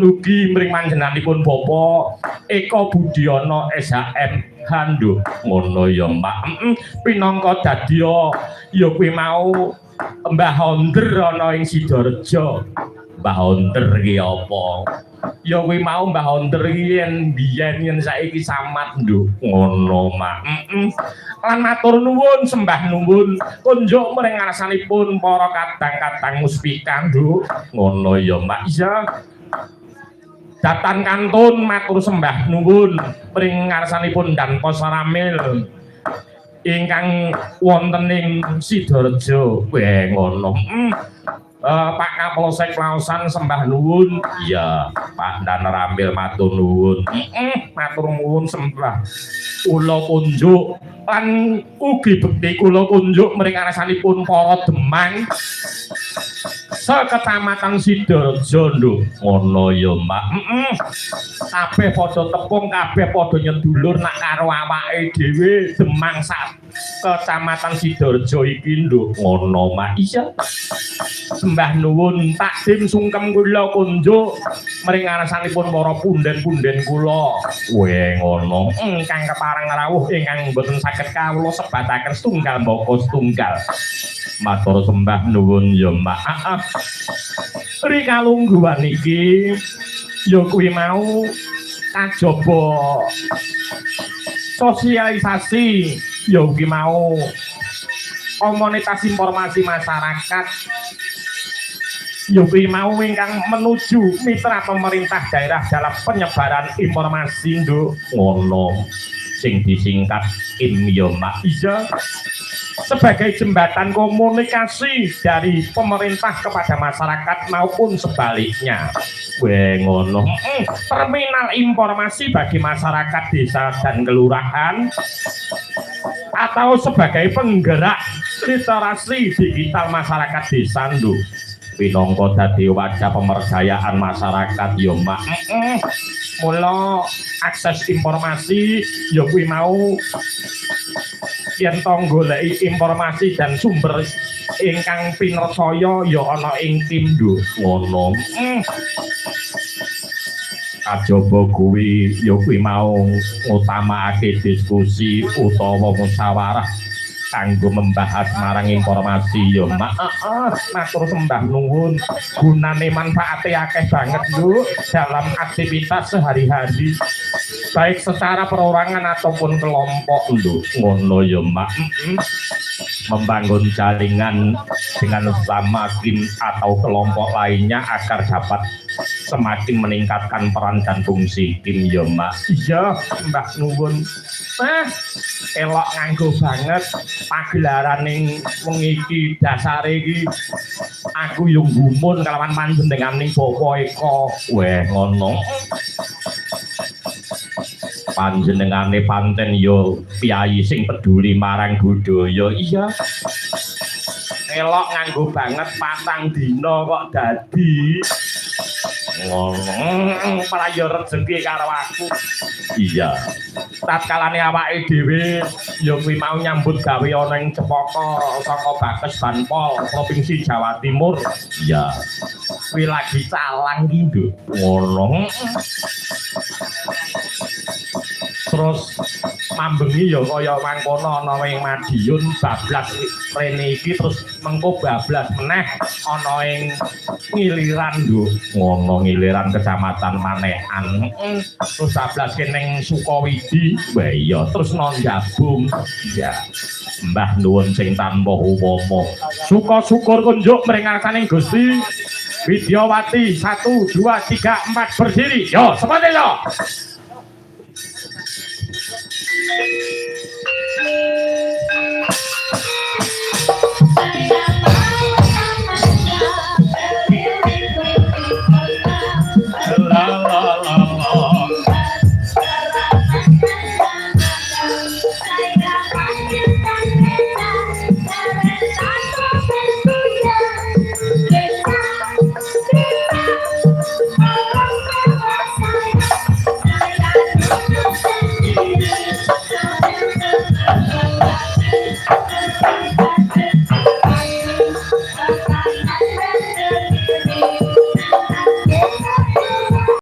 Nugi mring panjenenganipun Bapak Eko Budiono SHM Handuk ngono ya Mbak. Pinangka dadi ya kuwi mau Mbah Honder ana ing Sidorejo. Mbah Honder ki apa? Ya kuwi mau Mbah Honder ki yen biyen yen saiki samat nduk ngono Mak. Lan matur nuwun sembah nuwun kunjuk mring ngarsanipun para kadang-kadang muspika nduk ngono ya Mak. Iya. Datan kantun matur sembah nuwun mring ngarsanipun Dan Posaramil ingkang wonten ing Sidorejo. Weh ngono. Pak Kapolsek Laosan sembah nuwun. Iya, Pak Dan Rambil matur nuwun. Matur nuwun sembah kula kunjuk lan ugi bekti kula kunjuk mring ngarsanipun para Demang Sekecamatan Sidorejo nduk ngono ya Mbak. Kabeh padha tepung, kabeh padha nyedulur nak karo awake dhewe Demang sak Kecamatan Sidorejo iki nduk ngono Mak. Iya. Sembah nuwun takdim sungkem kula kunjuk mring ngarsanipun para punden-punden kula. Weh ngono. Ingkang kepareng rawuh ingkang boten saged kawula sebataken setunggal mbaka setunggal. Matur sembah nuwun ya Mbak. Rikalungguhan iki ya kuwi mau kajaba sosialisasi ya kuwi mau komunitas informasi masyarakat ya kuwi mau ingkang menuju mitra pemerintah daerah dalam penyebaran informasi nduk ngono sing disingkat IM ya Mbak. Iya. Sebagai jembatan komunikasi dari pemerintah kepada masyarakat maupun sebaliknya. Weh ngono. Terminal informasi bagi masyarakat desa dan kelurahan atau sebagai penggerak literasi digital masyarakat desa nduk. Pinangka dadi wajah pemberdayaan masyarakat ya Mak. Mula akses informasi ya kuwi mau yen to goleki informasi dan sumber ingkang pinercaya ya ana ing tim nduk ngono. Kajaba kuwi ya kuwi mau ngutamakake diskusi utawa musyawarah kanggo membahas marang informasi ya Mak. Matur sembah nuwun gunane manfaate akeh banget nduk dalam aktivitas sehari-hari baik secara perorangan ataupun kelompok nduk ngono ya Mak. Membangun jaringan dengan samakin atau kelompok lainnya agar dapat semakin meningkatkan peran dan fungsi tim ya Mak. Iya Mbah nuwun. Elok nganggo banget pagelaran ning wengi iki dasare iki aku yo gumun kalawan panjenenganing Bapak Eko. Weh ngono. Panjenengane panten yo piyai sing peduli marang budaya. Iya. Elok nganggo banget patang dina kok dadi ngono prayo rezeki karo aku. Iya. Tatkalane awake dhewe ya kuwi mau nyambut gawe ana ing Cepaka saka Bakes Banpol Provinsi Jawa Timur. Iya. Kuwi lagi calang iki nduk. Ngono. Terus mambengi ya kaya mangkono ana ing Madiun bablas rene iki terus mengko bablas meneh ana ing Ngiliran nduk. Ngono Ngiliran Kecamatan Manekan. Terus bablas ning Sukawidi. Wah iya terus nang Jabung. Ya. Mbah nuwun sing tanpa upama. Syukur kunjuk mring ngarsaning Gusti Widyawati 1 2 3 4 berdiri. Yo, seperti yo.